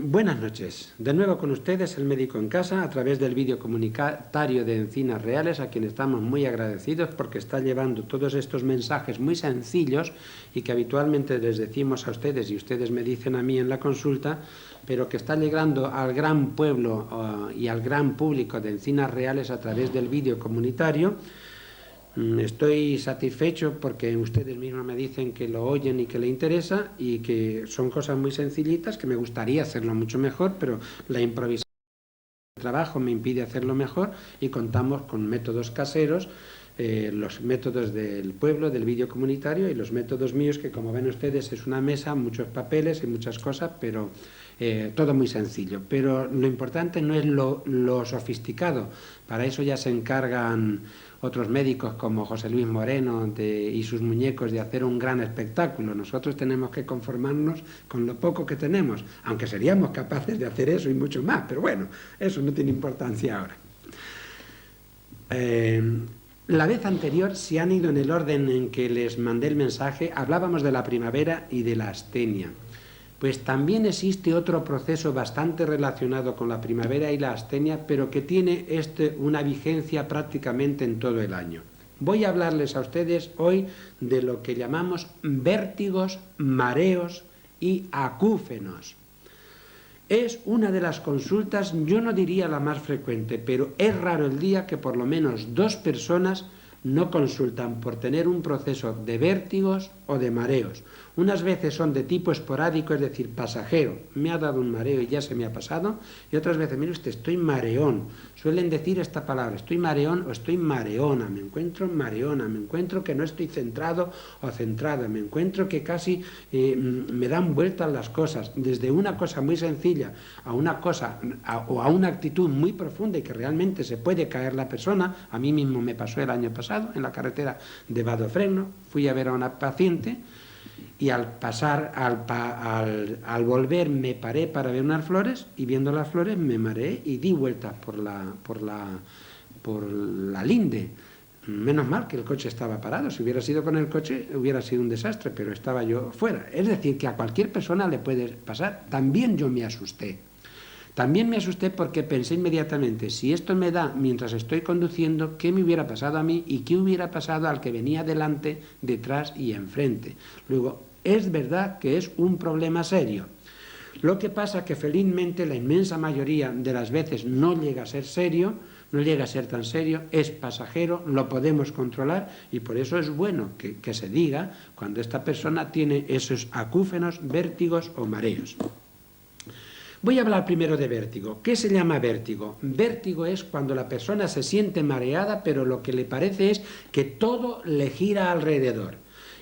Buenas noches. De nuevo con ustedes, el médico en casa, a través del vídeo comunitario de Encinas Reales, a quien estamos muy agradecidos porque está llevando todos estos mensajes muy sencillos y que habitualmente les decimos a ustedes y ustedes me dicen a mí en la consulta, pero que está llegando al gran pueblo y al gran público de Encinas Reales a través del vídeo comunitario. Estoy satisfecho porque ustedes mismos me dicen que lo oyen y que le interesa y que son cosas muy sencillitas, que me gustaría hacerlo mucho mejor, pero la improvisación del trabajo me impide hacerlo mejor y contamos con métodos caseros, los métodos del pueblo, del vídeo comunitario y los métodos míos, que como ven ustedes es una mesa, muchos papeles y muchas cosas, pero todo muy sencillo. Pero lo importante no es lo sofisticado, para eso ya se encargan otros médicos como José Luis Moreno y sus muñecos de hacer un gran espectáculo. Nosotros tenemos que conformarnos con lo poco que tenemos, aunque seríamos capaces de hacer eso y mucho más, pero bueno, eso no tiene importancia ahora. La vez anterior, si han ido en el orden en que les mandé el mensaje, hablábamos de la primavera y de la astenia. Pues también existe otro proceso bastante relacionado con la primavera y la astenia, pero que tiene una vigencia prácticamente en todo el año. Voy a hablarles a ustedes hoy de lo que llamamos vértigos, mareos y acúfenos. Es una de las consultas, yo no diría la más frecuente, pero es raro el día que por lo menos 2 personas no consultan por tener un proceso de vértigos o de mareos. Unas veces son de tipo esporádico, es decir, pasajero, me ha dado un mareo y ya se me ha pasado, y otras veces, mire usted, estoy mareón. Suelen decir esta palabra, estoy mareón o estoy mareona, me encuentro mareona, me encuentro que no estoy centrado o centrada, me encuentro que casi me dan vueltas las cosas, desde una cosa muy sencilla a una cosa o a una actitud muy profunda y que realmente se puede caer la persona. A mí mismo me pasó el año pasado en la carretera de Badofreno, fui a ver a una paciente y al volver me paré para ver unas flores y viendo las flores me mareé y di vueltas por la linde. Menos mal que el coche estaba parado, si hubiera sido con el coche hubiera sido un desastre, pero estaba yo fuera. Es decir, que a cualquier persona le puede pasar. También yo me asusté. También me asusté porque pensé inmediatamente, si esto me da mientras estoy conduciendo, ¿qué me hubiera pasado a mí y qué hubiera pasado al que venía delante, detrás y enfrente? Luego, es verdad que es un problema serio. Lo que pasa que felizmente la inmensa mayoría de las veces no llega a ser serio, no llega a ser tan serio, es pasajero, lo podemos controlar y por eso es bueno que se diga cuando esta persona tiene esos acúfenos, vértigos o mareos. Voy a hablar primero de vértigo. ¿Qué se llama vértigo? Vértigo es cuando la persona se siente mareada, pero lo que le parece es que todo le gira alrededor.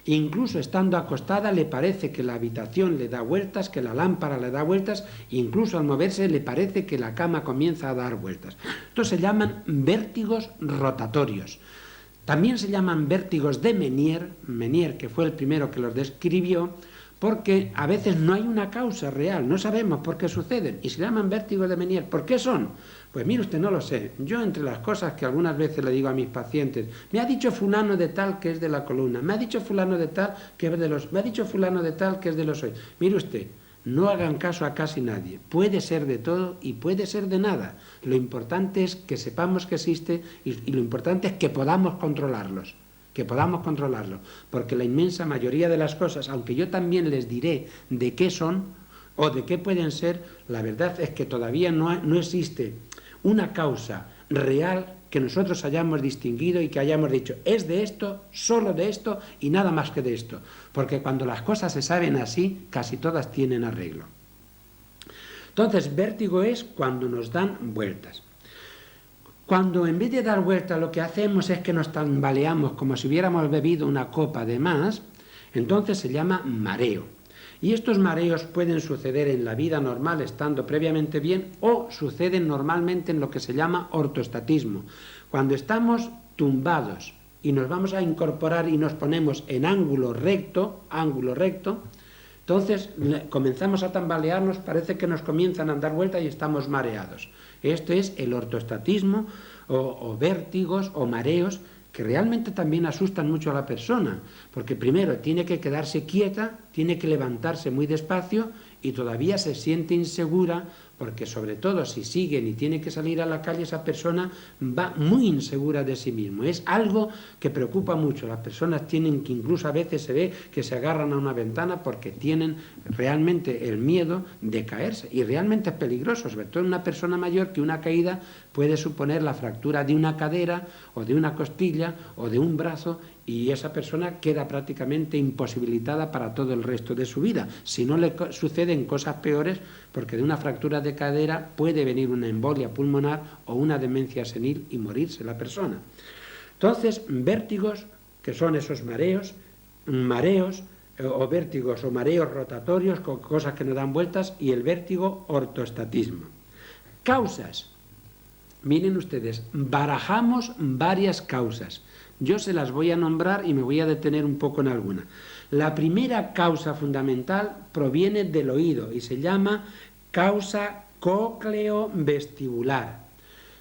Incluso estando acostada le parece que la habitación le da vueltas, que la lámpara le da vueltas, incluso al moverse le parece que la cama comienza a dar vueltas. Estos se llaman vértigos rotatorios. También se llaman vértigos de Menier, que fue el primero que los describió, porque a veces no hay una causa real, no sabemos por qué suceden, y se llaman vértigos de Menier. ¿Por qué son? Pues mire usted, no lo sé. Yo, entre las cosas que algunas veces le digo a mis pacientes, me ha dicho fulano de tal que es de la columna, me ha dicho fulano de tal que es de los... me ha dicho fulano de tal que es de los oídos. Mire usted, no hagan caso a casi nadie. Puede ser de todo y puede ser de nada. Lo importante es que sepamos que existe y lo importante es que podamos controlarlos. Porque la inmensa mayoría de las cosas, aunque yo también les diré de qué son o de qué pueden ser, la verdad es que todavía no existe una causa real que nosotros hayamos distinguido y que hayamos dicho, es de esto, solo de esto y nada más que de esto. Porque cuando las cosas se saben así, casi todas tienen arreglo. Entonces, vértigo es cuando nos dan vueltas. Cuando en vez de dar vuelta lo que hacemos es que nos tambaleamos como si hubiéramos bebido una copa de más, entonces se llama mareo. Y estos mareos pueden suceder en la vida normal estando previamente bien o suceden normalmente en lo que se llama ortostatismo. Cuando estamos tumbados y nos vamos a incorporar y nos ponemos en ángulo recto, entonces comenzamos a tambalearnos, parece que nos comienzan a dar vuelta y estamos mareados. Esto es el ortostatismo o vértigos o mareos que realmente también asustan mucho a la persona, porque primero tiene que quedarse quieta, tiene que levantarse muy despacio y todavía se siente insegura, porque sobre todo si siguen y tiene que salir a la calle, esa persona va muy insegura de sí mismo. Es algo que preocupa mucho. Las personas tienen que, incluso a veces se ve que se agarran a una ventana porque tienen realmente el miedo de caerse, y realmente es peligroso, sobre todo en una persona mayor, que una caída puede suponer la fractura de una cadera o de una costilla o de un brazo, y esa persona queda prácticamente imposibilitada para todo el resto de su vida. Si no le suceden cosas peores, porque de una fractura de cadera puede venir una embolia pulmonar o una demencia senil y morirse la persona. Entonces, vértigos, que son esos mareos o vértigos o mareos rotatorios, con cosas que nos dan vueltas, y el vértigo ortostatismo. Causas. Miren ustedes, barajamos varias causas. Yo se las voy a nombrar y me voy a detener un poco en alguna. La primera causa fundamental proviene del oído y se llama causa cócleo-vestibular.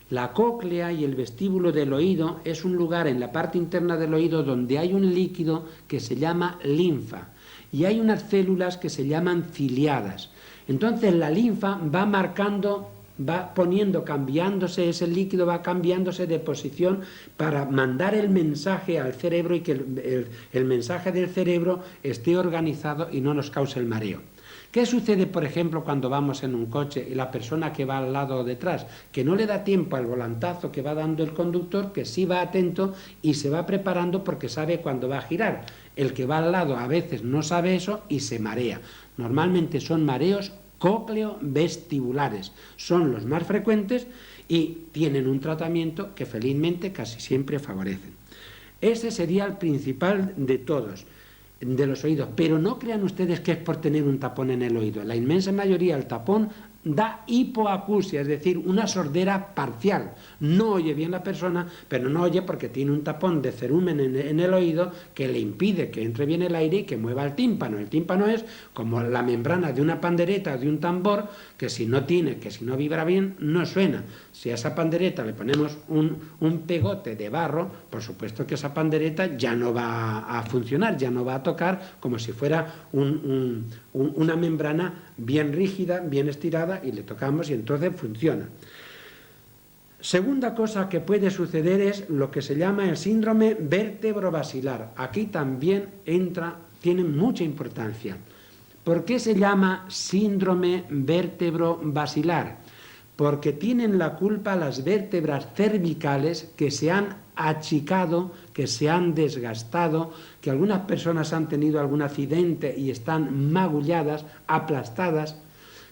La cóclea y el vestíbulo del oído es un lugar en la parte interna del oído donde hay un líquido que se llama linfa y hay unas células que se llaman ciliadas. Entonces la linfa va marcando, va poniendo, cambiándose, ese líquido va cambiándose de posición para mandar el mensaje al cerebro y que el mensaje del cerebro esté organizado y no nos cause el mareo. ¿Qué sucede, por ejemplo, cuando vamos en un coche y la persona que va al lado o detrás, que no le da tiempo al volantazo que va dando el conductor, que sí va atento y se va preparando porque sabe cuándo va a girar? El que va al lado a veces no sabe eso y se marea. Normalmente son mareos cócleo-vestibulares, son los más frecuentes y tienen un tratamiento que felizmente casi siempre favorecen. Ese sería el principal de todos, de los oídos, pero no crean ustedes que es por tener un tapón en el oído. La inmensa mayoría, el tapón da hipoacusia, es decir, una sordera parcial. No oye bien la persona, pero no oye porque tiene un tapón de cerumen en el oído que le impide que entre bien el aire y que mueva el tímpano. El tímpano es como la membrana de una pandereta o de un tambor que si no vibra bien, no suena. Si a esa pandereta le ponemos un pegote de barro, por supuesto que esa pandereta ya no va a funcionar, ya no va a tocar, como si fuera una membrana bien rígida, bien estirada, y le tocamos y entonces funciona. Segunda cosa que puede suceder es lo que se llama el síndrome vértebro-basilar. Aquí también tiene mucha importancia. ¿Por qué se llama síndrome vértebro-basilar? Porque tienen la culpa las vértebras cervicales que se han achicado, que se han desgastado, que algunas personas han tenido algún accidente y están magulladas, aplastadas,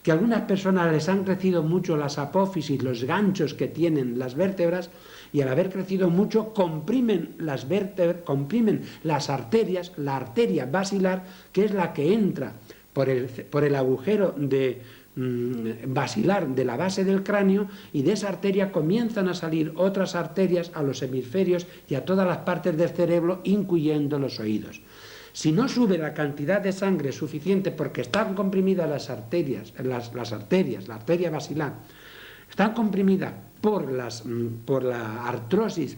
que a algunas personas les han crecido mucho las apófisis, los ganchos que tienen las vértebras, y al haber crecido mucho comprimen las vértebras, comprimen las arterias, la arteria basilar, que es la que entra por el agujero basilar de la base del cráneo, y de esa arteria comienzan a salir otras arterias a los hemisferios y a todas las partes del cerebro, incluyendo los oídos. Si no sube la cantidad de sangre suficiente porque están comprimidas las arterias, la arteria basilar, están comprimidas por la artrosis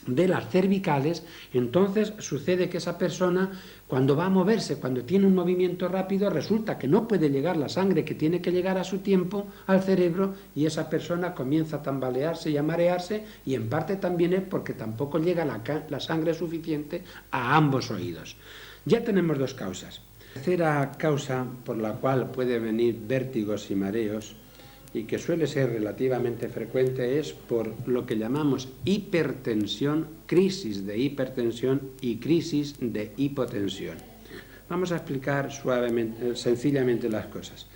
de las cervicales, entonces sucede que esa persona, cuando va a moverse, cuando tiene un movimiento rápido, resulta que no puede llegar la sangre que tiene que llegar a su tiempo al cerebro, y esa persona comienza a tambalearse y a marearse, y en parte también es porque tampoco llega la sangre suficiente a ambos oídos. Ya tenemos dos causas. La tercera causa por la cual puede venir vértigos y mareos, y que suele ser relativamente frecuente, es por lo que llamamos hipertensión, crisis de hipertensión y crisis de hipotensión. Vamos a explicar sencillamente las cosas.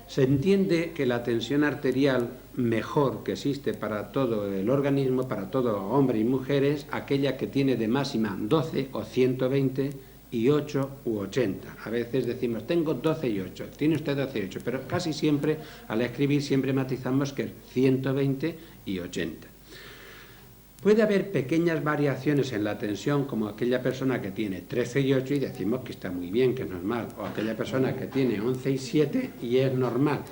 Se entiende que la tensión arterial mejor que existe para todo el organismo, para todo hombre y mujer, es aquella que tiene de máxima 12 o 120 y 8 u 80. A veces decimos, tengo 12 y 8, tiene usted 12 y 8, pero casi siempre, al escribir, siempre matizamos que es 120 y 80. Puede haber pequeñas variaciones en la tensión, como aquella persona que tiene 13 y 8 y decimos que está muy bien, que es normal, o aquella persona que tiene 11 y 7 y es normal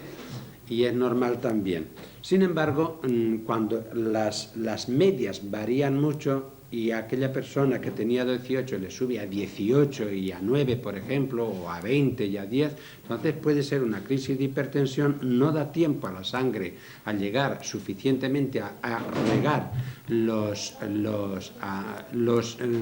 también. Sin embargo, cuando las medias varían mucho, y a aquella persona que tenía 18 le sube a 18 y a 9, por ejemplo, o a 20 y a 10, entonces puede ser una crisis de hipertensión, no da tiempo a la sangre a llegar suficientemente a regar los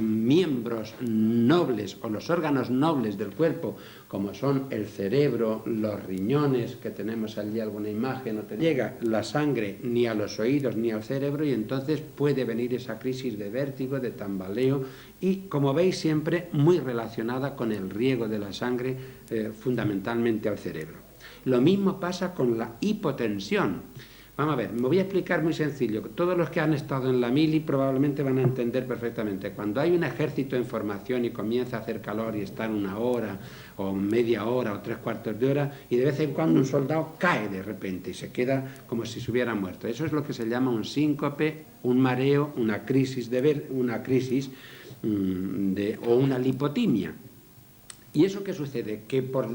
miembros nobles o los órganos nobles del cuerpo, como son el cerebro, los riñones, que tenemos allí alguna imagen, no te llega la sangre ni a los oídos ni al cerebro, y entonces puede venir esa crisis de vértigo, de tambaleo, y como veis siempre muy relacionada con el riego de la sangre, fundamentalmente al cerebro. Lo mismo pasa con la hipotensión. Vamos a ver, me voy a explicar muy sencillo. Todos los que han estado en la mili probablemente van a entender perfectamente. Cuando hay un ejército en formación y comienza a hacer calor y está en 1 hora o media hora o 3/4 de hora, y de vez en cuando un soldado cae de repente y se queda como si se hubiera muerto. Eso es lo que se llama un síncope, un mareo, una crisis o una lipotimia. ¿Y eso qué sucede? Que por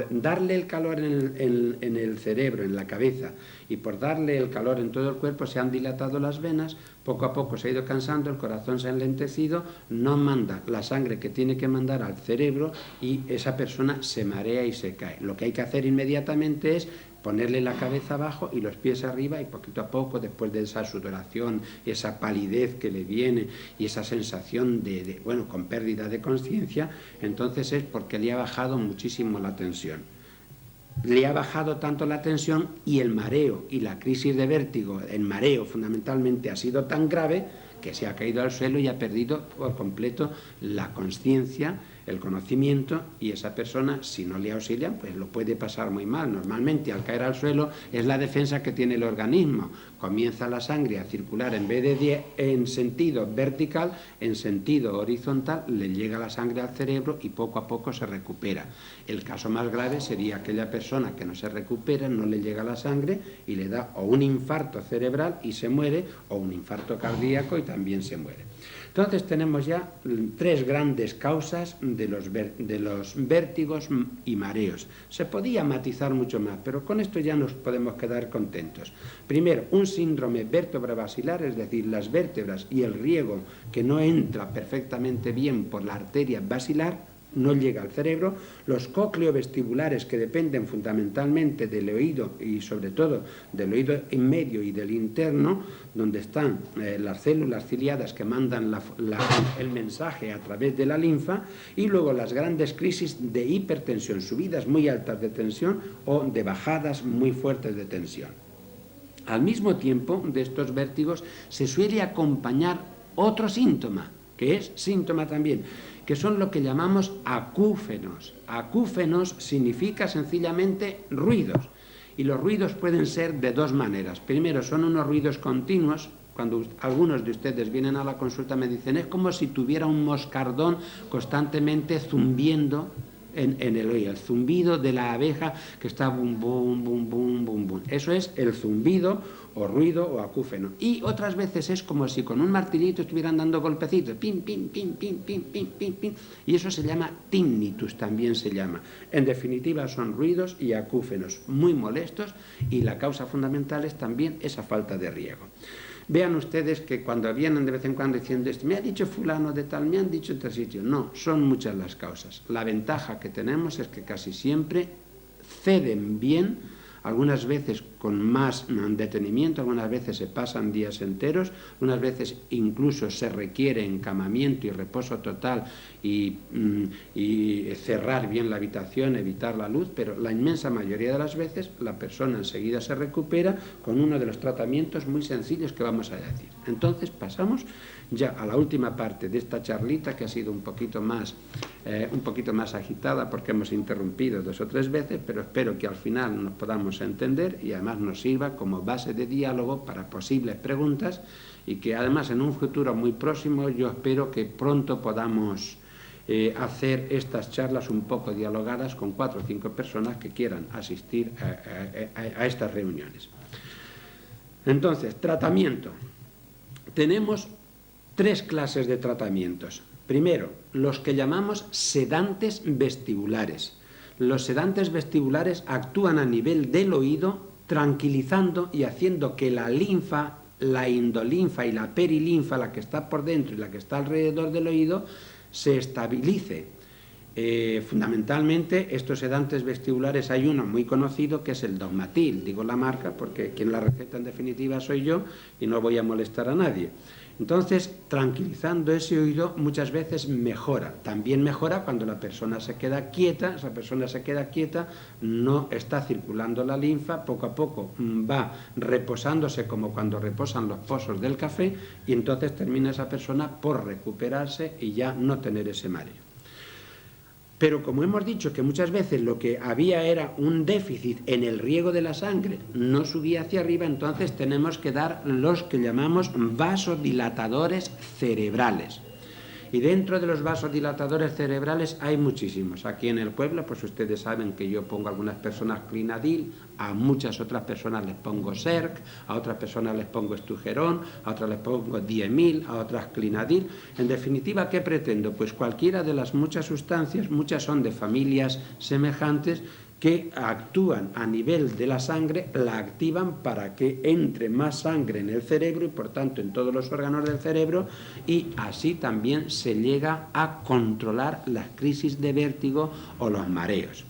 darle el calor en el cerebro, en la cabeza, y por darle el calor en todo el cuerpo, se han dilatado las venas, poco a poco se ha ido cansando, el corazón se ha enlentecido, no manda la sangre que tiene que mandar al cerebro y esa persona se marea y se cae. Lo que hay que hacer inmediatamente es ponerle la cabeza abajo y los pies arriba, y poquito a poco, después de esa sudoración, esa palidez que le viene y esa sensación con pérdida de conciencia, entonces es porque le ha bajado muchísimo la tensión. Le ha bajado tanto la tensión y el mareo y la crisis de vértigo, el mareo fundamentalmente, ha sido tan grave que se ha caído al suelo y ha perdido por completo la conciencia, el conocimiento, y esa persona, si no le auxilian, pues lo puede pasar muy mal. Normalmente al caer al suelo es la defensa que tiene el organismo. Comienza la sangre a circular, en vez de en sentido vertical, en sentido horizontal, le llega la sangre al cerebro y poco a poco se recupera. El caso más grave sería aquella persona que no se recupera, no le llega la sangre y le da o un infarto cerebral y se muere, o un infarto cardíaco y también se muere. Entonces tenemos ya 3 grandes causas de los vértigos y mareos. Se podía matizar mucho más, pero con esto ya nos podemos quedar contentos. Primero, un síndrome vértebro-basilar, es decir, las vértebras y el riego que no entra perfectamente bien por la arteria basilar, no llega al cerebro. Los cócleo-vestibulares, que dependen fundamentalmente del oído y sobre todo del oído en medio y del interno, donde están las células ciliadas que mandan el mensaje a través de la linfa, y luego las grandes crisis de hipertensión, subidas muy altas de tensión o de bajadas muy fuertes de tensión. Al mismo tiempo de estos vértigos se suele acompañar otro síntoma, que es síntoma también, que son lo que llamamos acúfenos. Acúfenos significa sencillamente ruidos, y los ruidos pueden ser de 2 maneras. Primero, son unos ruidos continuos. Cuando algunos de ustedes vienen a la consulta me dicen, es como si tuviera un moscardón constantemente zumbiendo en el oído, el zumbido de la abeja que está bum, bum, bum, bum, bum, bum. Eso es el zumbido o ruido o acúfeno. Y otras veces es como si con un martillito estuvieran dando golpecitos, pim, pim, pim, pim, pim, pim, pim, pim, y eso se llama tinnitus, también se llama. En definitiva, son ruidos y acúfenos muy molestos, y la causa fundamental es también esa falta de riego. Vean ustedes que cuando vienen de vez en cuando diciendo esto, me ha dicho fulano de tal, me han dicho en tal sitio. No, son muchas las causas. La ventaja que tenemos es que casi siempre ceden bien, algunas veces con más detenimiento, algunas veces se pasan días enteros, algunas veces incluso se requiere encamamiento y reposo total y cerrar bien la habitación, evitar la luz, pero la inmensa mayoría de las veces la persona enseguida se recupera con uno de los tratamientos muy sencillos que vamos a decir. Entonces pasamos ya a la última parte de esta charlita, que ha sido un poquito más agitada porque hemos interrumpido 2 o 3 veces, pero espero que al final nos podamos entender y además nos sirva como base de diálogo para posibles preguntas, y que además en un futuro muy próximo yo espero que pronto podamos hacer estas charlas un poco dialogadas con 4 o 5 personas que quieran asistir a estas reuniones. Entonces, tratamiento. Tenemos 3 clases de tratamientos. Primero, los que llamamos sedantes vestibulares. Los sedantes vestibulares actúan a nivel del oído, tranquilizando y haciendo que la linfa la endolinfa y la perilinfa, la que está por dentro y la que está alrededor del oído, se estabilice. Fundamentalmente, estos sedantes vestibulares, hay uno muy conocido que es el Dogmatil. Digo la marca porque quien la receta en definitiva soy yo y no voy a molestar a nadie. Entonces, tranquilizando ese oído muchas veces mejora. También mejora cuando la persona se queda quieta, esa persona se queda quieta, no está circulando la linfa, poco a poco va reposándose como cuando reposan los pozos del café, y entonces termina esa persona por recuperarse y ya no tener ese mareo. Pero como hemos dicho que muchas veces lo que había era un déficit en el riego de la sangre, no subía hacia arriba, entonces tenemos que dar los que llamamos vasodilatadores cerebrales. Y dentro de los vasodilatadores cerebrales hay muchísimos. Aquí en el pueblo, pues ustedes saben que yo pongo a algunas personas Clinadil, a muchas otras personas les pongo Serc, a otras personas les pongo Estugerón, a otras les pongo Diemil, a otras Clinadil. En definitiva, ¿qué pretendo? Pues cualquiera de las muchas sustancias, muchas son de familias semejantes, que actúan a nivel de la sangre, la activan para que entre más sangre en el cerebro y por tanto en todos los órganos del cerebro, y así también se llega a controlar las crisis de vértigo o los mareos.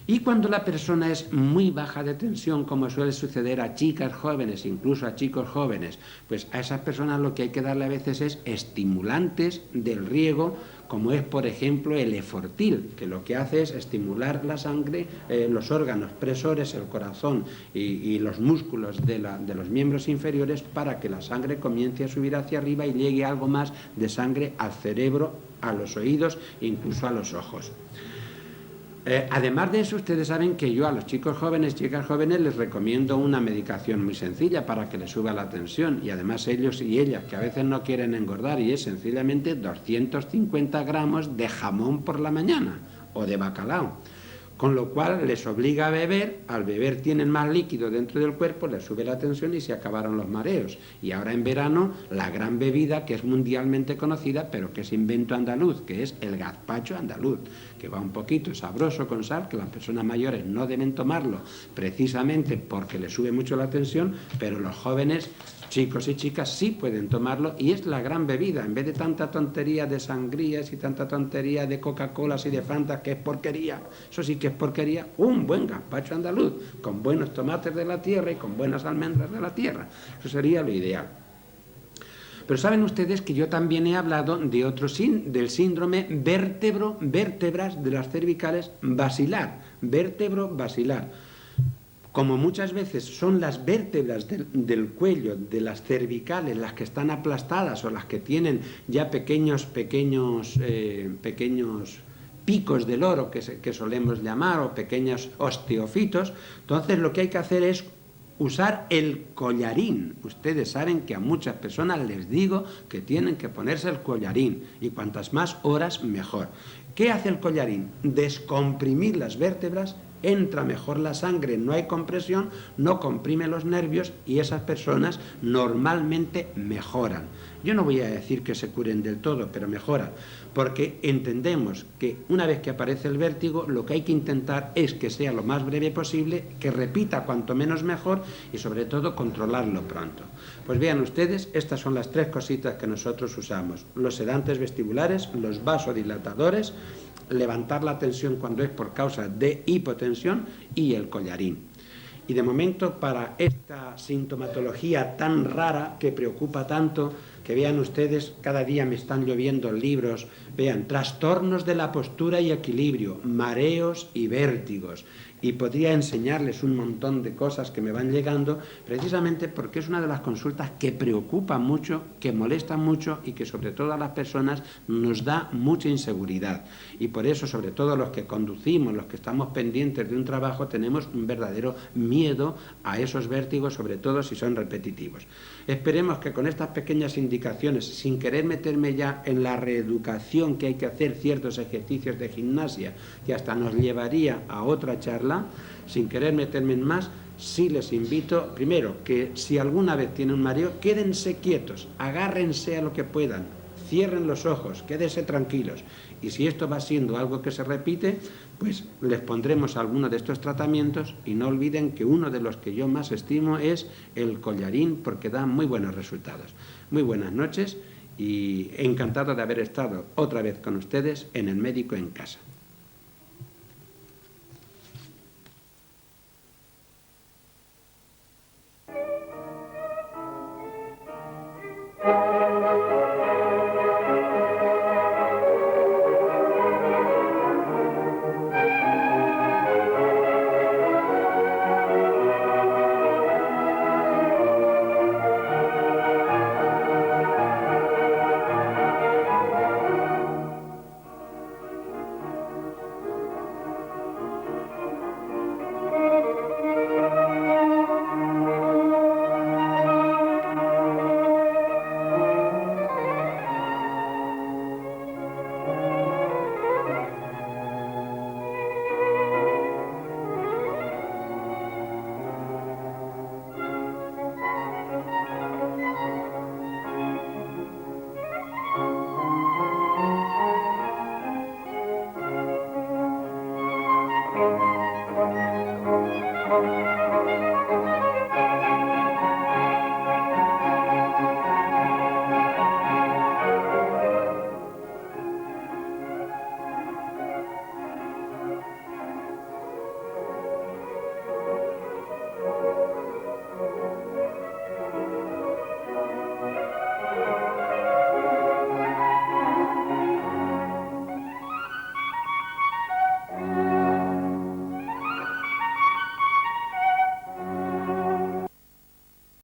Y cuando la persona es muy baja de tensión, como suele suceder a chicas jóvenes, incluso a chicos jóvenes, pues a esas personas lo que hay que darle a veces es estimulantes del riego, como es por ejemplo el Efortil, que lo que hace es estimular la sangre, los órganos presores, el corazón y los músculos de los miembros inferiores, para que la sangre comience a subir hacia arriba y llegue algo más de sangre al cerebro, a los oídos e incluso a los ojos. Además de eso, ustedes saben que yo a los chicos jóvenes, chicas jóvenes, les recomiendo una medicación muy sencilla para que les suba la tensión, y además ellos y ellas que a veces no quieren engordar, y es sencillamente 250 gramos de jamón por la mañana o de bacalao, con lo cual les obliga a beber. Al beber tienen más líquido dentro del cuerpo, les sube la tensión y se acabaron los mareos. Y ahora en verano, la gran bebida que es mundialmente conocida, pero que es invento andaluz, que es el gazpacho andaluz, que va un poquito sabroso con sal, que las personas mayores no deben tomarlo precisamente porque les sube mucho la tensión, pero los jóvenes, chicos y chicas, sí pueden tomarlo, y es la gran bebida. En vez de tanta tontería de sangrías y tanta tontería de Coca-Colas y de Fanta, que es porquería, eso sí que es porquería, un buen gazpacho andaluz, con buenos tomates de la tierra y con buenas almendras de la tierra. Eso sería lo ideal. Pero saben ustedes que yo también he hablado de del síndrome vértebras de las cervicales basilar, vértebro-basilar. Como muchas veces son las vértebras del cuello, de las cervicales, las que están aplastadas o las que tienen ya pequeños picos del oro que solemos llamar, o pequeños osteofitos, entonces lo que hay que hacer es usar el collarín. Ustedes saben que a muchas personas les digo que tienen que ponerse el collarín, y cuantas más horas mejor. ¿Qué hace el collarín? Descomprimir las vértebras, entra mejor la sangre, no hay compresión, no comprime los nervios, y esas personas normalmente mejoran. Yo no voy a decir que se curen del todo, pero mejoran, porque entendemos que una vez que aparece el vértigo, lo que hay que intentar es que sea lo más breve posible, que repita cuanto menos mejor, y sobre todo controlarlo pronto. Pues vean ustedes, estas son las tres cositas que nosotros usamos: los sedantes vestibulares, los vasodilatadores, levantar la tensión cuando es por causa de hipotensión, y el collarín. Y de momento, para esta sintomatología tan rara que preocupa tanto, que vean ustedes, cada día me están lloviendo libros, vean, trastornos de la postura y equilibrio, mareos y vértigos. Y podría enseñarles un montón de cosas que me van llegando, precisamente porque es una de las consultas que preocupa mucho, que molesta mucho, y que sobre todo a las personas nos da mucha inseguridad. Y por eso, sobre todo los que conducimos, los que estamos pendientes de un trabajo, tenemos un verdadero miedo a esos vértigos, sobre todo si son repetitivos. Esperemos que con estas pequeñas indicaciones, sin querer meterme ya en la reeducación que hay que hacer, ciertos ejercicios de gimnasia, que hasta nos llevaría a otra charla, sin querer meterme en más, sí les invito, primero, que si alguna vez tienen un mareo, quédense quietos, agárrense a lo que puedan, cierren los ojos, quédense tranquilos. Y si esto va siendo algo que se repite, pues les pondremos alguno de estos tratamientos, y no olviden que uno de los que yo más estimo es el collarín, porque da muy buenos resultados. Muy buenas noches y encantado de haber estado otra vez con ustedes en El Médico en Casa.